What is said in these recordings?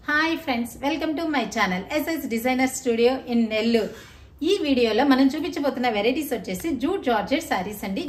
Hi friends, welcome to my channel SS designer studio in Nellore. ఈ వీడియోలో మనం చూపించబోతున్న వెరైటీస్ వచ్చేసి జూట్ జార్జెట్ శారీస్ అండి.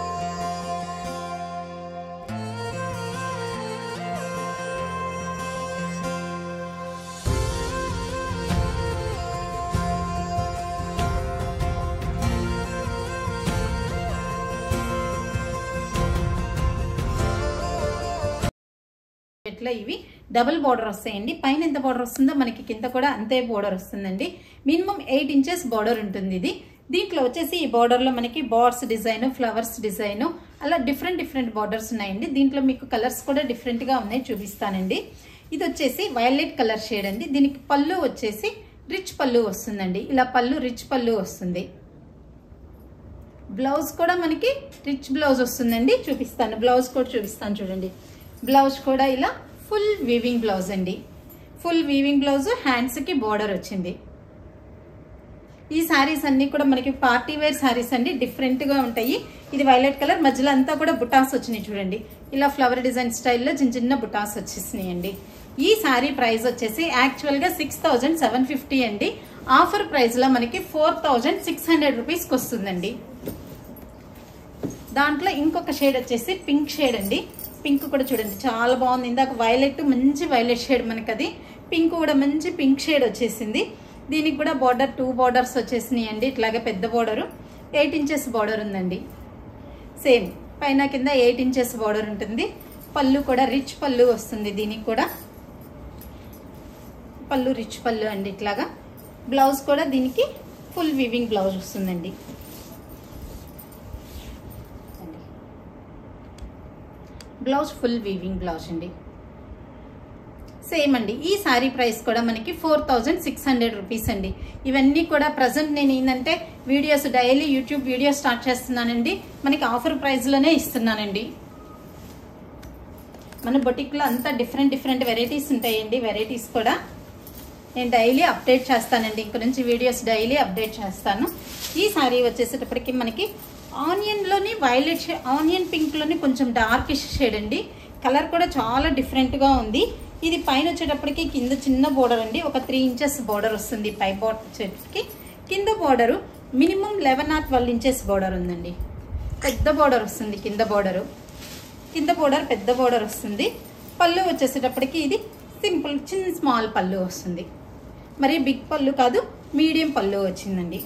ఇట్లా ఇవి డబుల్ బార్డర్ వస్తాయండి. పైన ఎంత బార్డర్ వస్తుందో మనకి కింద కూడా అంతే బార్డర్ వస్తుందండి. మినిమం 8 ఇంచెస్ బార్డర్ ఉంటుంది ఇది. దీంట్లో వచ్చేసి ఈ బార్డర్ లో మనకి బార్డ్స్ డిజైన్, ఫ్లవర్స్ డిజైన్, అలా డిఫరెంట్ బార్డర్స్ ఉన్నాయండి. దీంట్లో మీకు కలర్స్ కూడా డిఫరెంట్ గా ఉన్నాయి, చూపిస్తానండి. ఇది వచ్చేసి వైలెట్ కలర్ షేడ్ అండి. దీనికి పళ్ళు వచ్చేసి రిచ్ పళ్ళు వస్తుందండి. ఇలా పళ్ళు రిచ్ పళ్ళు వస్తుంది. బ్లౌజ్ కూడా మనకి రిచ్ బ్లౌజ్ వస్తుందండి. చూపిస్తాను, బ్లౌజ్ కూడా చూపిస్తాను చూడండి. బ్లౌజ్ కూడా ఇలా ఫుల్ వీవింగ్ బ్లౌజ్ అండి. ఫుల్ వీవింగ్ బ్లౌజ్, హ్యాండ్స్ కి బోర్డర్ వచ్చింది. ఈ శారీస్ అన్ని కూడా మనకి పార్టీ వేర్ శారీస్ అండి, డిఫరెంట్ గా ఉంటాయి. ఇది వైలెట్ కలర్, మధ్యలో అంతా కూడా బుటాస్ వచ్చినాయి చూడండి. ఇలా ఫ్లవర్ డిజైన్ స్టైల్లో చిన్న బుటాస్ వచ్చేసినాయండి. ఈ శారీ ప్రైస్ వచ్చేసి యాక్చువల్ గా 6750 అండి. ఆఫర్ ప్రైస్ లో మనకి 4600 రూపీస్కి వస్తుందండి. దాంట్లో ఇంకొక షేడ్ వచ్చేసి పింక్ షేడ్ అండి. పింక్ కూడా చూడండి చాలా బాగుంది. ఇందాక వైలెట్, మంచి వైలెట్ షేడ్ మనకి, అది పింక్ కూడా మంచి పింక్ షేడ్ వచ్చేసింది. దీనికి కూడా బార్డర్ 2 బార్డర్స్ వచ్చేసినాయి అండి. ఇట్లాగే పెద్ద బార్డర్ 8 ఇంచెస్ బార్డర్ ఉందండి. సేమ్ పైన కింద 8 ఇంచెస్ బార్డర్ ఉంటుంది. పళ్ళు కూడా రిచ్ పళ్ళు వస్తుంది. దీనికి కూడా పళ్ళు రిచ్ పళ్ళు అండి. ఇట్లాగా బ్లౌజ్ కూడా దీనికి ఫుల్ వీవింగ్ బ్లౌజ్ వస్తుందండి. బ్లౌజ్ ఫుల్ వీవింగ్ బ్లౌజ్ అండి. సేమ్ అండి. ఈ శారీ ప్రైస్ కూడా మనకి 4600 రూపీస్ అండి. ఇవన్నీ కూడా ప్రజెంట్ నేను ఏంటంటే videos daily YouTube videos start చేస్తున్నానండి. మనకి ఆఫర్ ప్రైస్ లోనే ఇస్తున్నానండి. మన బొటిక్ లో అంతా డిఫరెంట్ వెరైటీస్ ఉంటాయండి. వెరైటీస్ కూడా నేను డైలీ అప్డేట్ చేస్తానండి. ఇంక నుంచి వీడియోస్ డైలీ అప్డేట్ చేస్తాను. ఈ శారీ వచ్చేసేటప్పటికి మనకి ఆనియన్ లోని వైలెట్ షేడ్, ఆనియన్ పింక్ లోని కొంచెం డార్కిష్ షేడ్ అండి. కలర్ కూడా చాలా డిఫరెంట్ గా ఉంది. ఇది పైన వచ్చేటప్పటికి కింద చిన్న బోర్డర్ అండి. ఒక 3 ఇంచెస్ బోర్డర్ వస్తుంది పై బార్డర్ వచ్చేటప్పటికి. కింద border minimum 11 or 12 inches border ఉందండి. పెద్ద బోర్డర్ వస్తుంది కింద బోర్డరు. కింద బోర్డర్ పెద్ద బోర్డర్ వస్తుంది. పళ్ళు వచ్చేసేటప్పటికి ఇది సింపుల్ స్మాల్ పళ్ళు వస్తుంది. మరి బిగ్ పళ్ళు కాదు, మీడియం పళ్ళు వచ్చిందండి.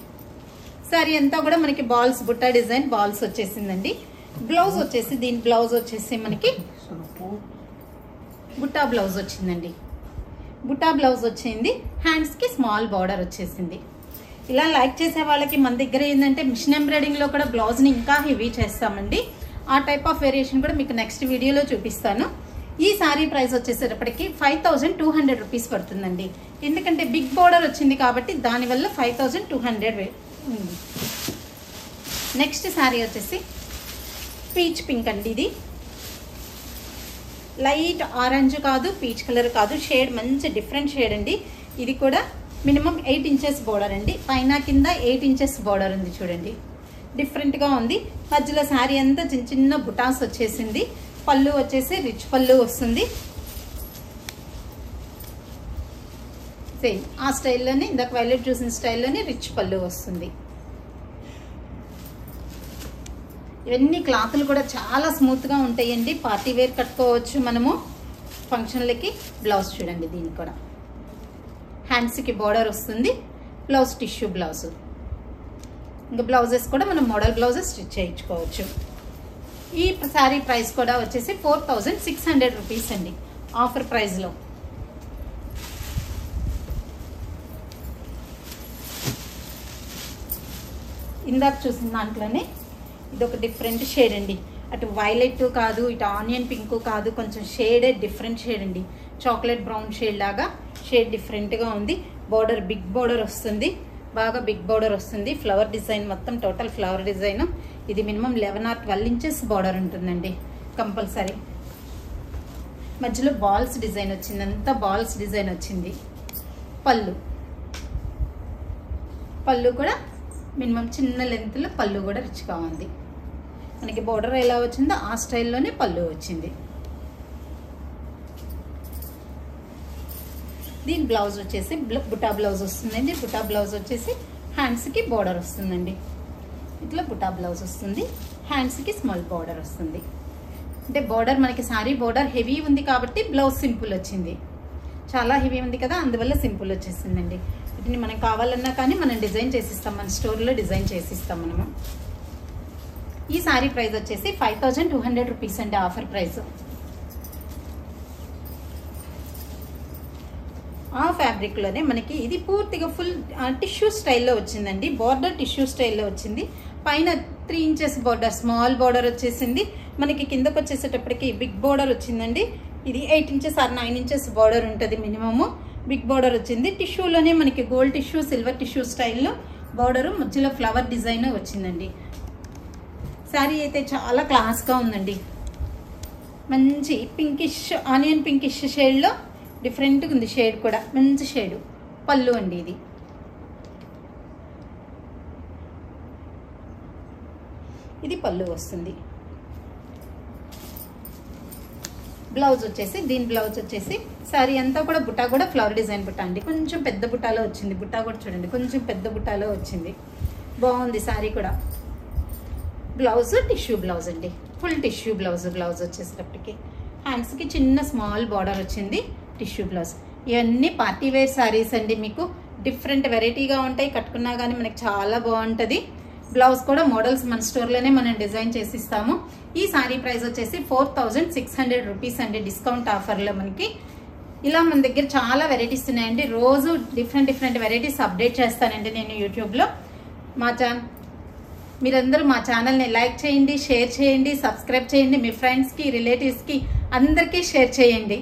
సారీ అంతా కూడా మనకి బాల్స్, బుట్టా డిజైన్ బాల్స్ వచ్చేసిందండి. బ్లౌజ్ వచ్చేసి దీని బ్లౌజ్ వచ్చేసి మనకి బుట్టా బ్లౌజ్ వచ్చిందండి. బుట్టా బ్లౌజ్ వచ్చింది. హ్యాండ్స్ కి స్మాల్ బార్డర్ వచ్చేసింది. ఇలా లైక్ చేసే వాళ్ళకి మన దగ్గర ఏంటంటే మిషన్ ఎంబ్రాయిడింగ్ లో కూడా బ్లౌజ్ ని ఇంకా హెవీ చేస్తామండి. ఆ టైప్ ఆఫ్ వేరియేషన్ కూడా మీకు నెక్స్ట్ వీడియోలో చూపిస్తాను. ఈ శారీ ప్రైస్ వచ్చేసేటప్పటికి 5200 రూపీస్ పడుతుందండి. ఎందుకంటే బిగ్ బార్డర్ వచ్చింది కాబట్టి దానివల్ల 5200 ఉంది. నెక్స్ట్ శారీ వచ్చేసి పీచ్ పింక్ అండి. ఇది లైట్ ఆరెంజ్ కాదు, పీచ్ కలర్ కాదు, షేడ్ మంచి డిఫరెంట్ షేడ్ అండి. ఇది కూడా మినిమం 8 ఇంచెస్ బోర్డర్ అండి. పైన కింద 8 ఇంచెస్ బోర్డర్ ఉంది చూడండి. డిఫరెంట్ గా ఉంది. మధ్యలో శారీ అంతా చిన్న బుటాస్ వచ్చేసింది. పళ్ళు వచ్చేసి రిచ్ పళ్ళు వస్తుంది. సేమ్ ఆ స్టైల్లోనే ఇందాక వైలెట్ చూసిన స్టైల్లోనే రిచ్ పళ్ళు వస్తుంది. ఇవన్నీ క్లాతులు కూడా చాలా స్మూత్ గా ఉంటాయండి. పార్టీ వేర్ కట్టుకోవచ్చు మనము ఫంక్షన్లకి. బ్లౌజ్ చూడండి, దీనికి కూడా హ్యాండ్స్ కి బోర్డర్ వస్తుంది. Blouse tissue blouse. ఇంకా బ్లౌజెస్ కూడా మనం మోడల్ బ్లౌజెస్ స్టిచ్ చేయించుకోవచ్చు. ఈ శారీ ప్రైస్ కూడా వచ్చేసి 4600 రూపీస్ అండి ఆఫర్ ప్రైస్ లో. ఇందాక చూసిన దాంట్లోనే ఇది ఒక డిఫరెంట్ షేడ్ అండి. అటు వైలెట్ కాదు, ఇటు ఆనియన్ పింక్ కాదు, కొంచెం షేడే డిఫరెంట్ షేడ్ అండి. చాక్లెట్ బ్రౌన్ షేడ్ లాగా షేడ్ డిఫరెంట్ గా ఉంది. బోర్డర్ బిగ్ బోర్డర్ వస్తుంది, బాగా బిగ్ బోర్డర్ వస్తుంది. ఫ్లవర్ డిజైన్ మొత్తం టోటల్ ఫ్లవర్ డిజైన్. ఇది మినిమం 11 or 12 ఇంచెస్ బార్డర్ ఉంటుందండి కంపల్సరీ. మధ్యలో బాల్స్ డిజైన్ వచ్చింది, అంతా బాల్స్ డిజైన్ వచ్చింది. పళ్ళు కూడా మినిమం చిన్న లెంత్ లో పళ్ళు కూడా రిచ్గా ఉంది. మనకి బోర్డర్ ఎలా వచ్చిందో ఆ స్టైల్లోనే పళ్ళు వచ్చింది. దీని బ్లౌజ్ వచ్చేసి బుటా బ్లౌజ్ వస్తుందండి. బుటా బ్లౌజ్ వచ్చేసి హ్యాండ్స్కి బోర్డర్ వస్తుందండి. ఇట్లా బుటా బ్లౌజ్ వస్తుంది, హ్యాండ్స్కి స్మాల్ బోర్డర్ వస్తుంది. అంటే బోర్డర్ మనకి సారీ బోర్డర్ హెవీ ఉంది కాబట్టి బ్లౌజ్ సింపుల్ వచ్చింది. చాలా హెవీ ఉంది కదా, అందువల్ల సింపుల్ వచ్చేసిందండి. వీటిని మనం కావాలన్నా కానీ మనం డిజైన్ చేసిస్తాం, మన స్టోర్లో డిజైన్ చేసిస్తాం మనము. ఈ సారీ ప్రైస్ వచ్చేసి 5200 రూపీస్ అండి, ఆఫర్ ప్రైస్. ఆ ఫ్యాబ్రిక్లోనే మనకి ఇది పూర్తిగా ఫుల్ టిష్యూ స్టైల్లో వచ్చిందండి. బార్డర్ టిష్యూ స్టైల్లో వచ్చింది. పైన 3 ఇంచెస్ బార్డర్, స్మాల్ బార్డర్ వచ్చేసింది. మనకి కిందకు వచ్చేసేటప్పటికి బిగ్ బార్డర్ వచ్చిందండి. ఇది 8 ఇంచెస్ ఆర్ 9 ఇంచెస్ బార్డర్ ఉంటుంది మినిమము. బిగ్ బార్డర్ వచ్చింది. టిష్యూలోనే మనకి గోల్డ్ టిష్యూ, సిల్వర్ టిష్యూ స్టైల్లో బార్డరు, మధ్యలో ఫ్లవర్ డిజైన్ వచ్చిందండి. శారీ అయితే చాలా క్లాస్గా ఉందండి. మంచి పింకిష్, ఆనియన్ పింకిష్ షేడ్లో డిఫరెంట్గా ఉంది. షేడ్ కూడా మంచి షేడు. పళ్ళు అండి ఇది. ఇది పళ్ళు వస్తుంది. బ్లౌజ్ వచ్చేసి దీని బ్లౌజ్ వచ్చేసి శారీ అంతా కూడా బుట్టా కూడా ఫ్లవర్ డిజైన్ బుట్ట అండి. కొంచెం పెద్ద బుట్టాలో వచ్చింది. బుట్టా కూడా చూడండి కొంచెం పెద్ద బుట్టాలో వచ్చింది. బాగుంది శారీ కూడా. బ్లౌజ్ టిష్యూ బ్లౌజ్ అండి, ఫుల్ టిష్యూ బ్లౌజ్. బ్లౌజ్ వచ్చేసేటప్పటికి హ్యాండ్స్కి చిన్న స్మాల్ బార్డర్ వచ్చింది. Tissue blouse. ఇవన్నీ పార్టీ వేర్ శారీస్ అండి. మీకు డిఫరెంట్ వెరైటీగా ఉంటాయి, కట్టుకున్నా కానీ మనకి చాలా బాగుంటుంది. బ్లౌజ్ కూడా మోడల్స్ మన స్టోర్లోనే మనం డిజైన్ చేసి ఇస్తాము. ఈ శారీ ప్రైస్ వచ్చేసి 4600 రూపీస్ అండి, డిస్కౌంట్ ఆఫర్లో మనకి. ఇలా మన దగ్గర చాలా వెరైటీస్ ఉన్నాయండి. రోజు డిఫరెంట్ వెరైటీస్ అప్డేట్ చేస్తానండి నేను యూట్యూబ్లో. మీరందరూ మా ఛానల్ని లైక్ చేయండి, షేర్ చేయండి, సబ్స్క్రైబ్ చేయండి. మీ ఫ్రెండ్స్కి, రిలేటివ్స్కి అందరికీ షేర్ చేయండి.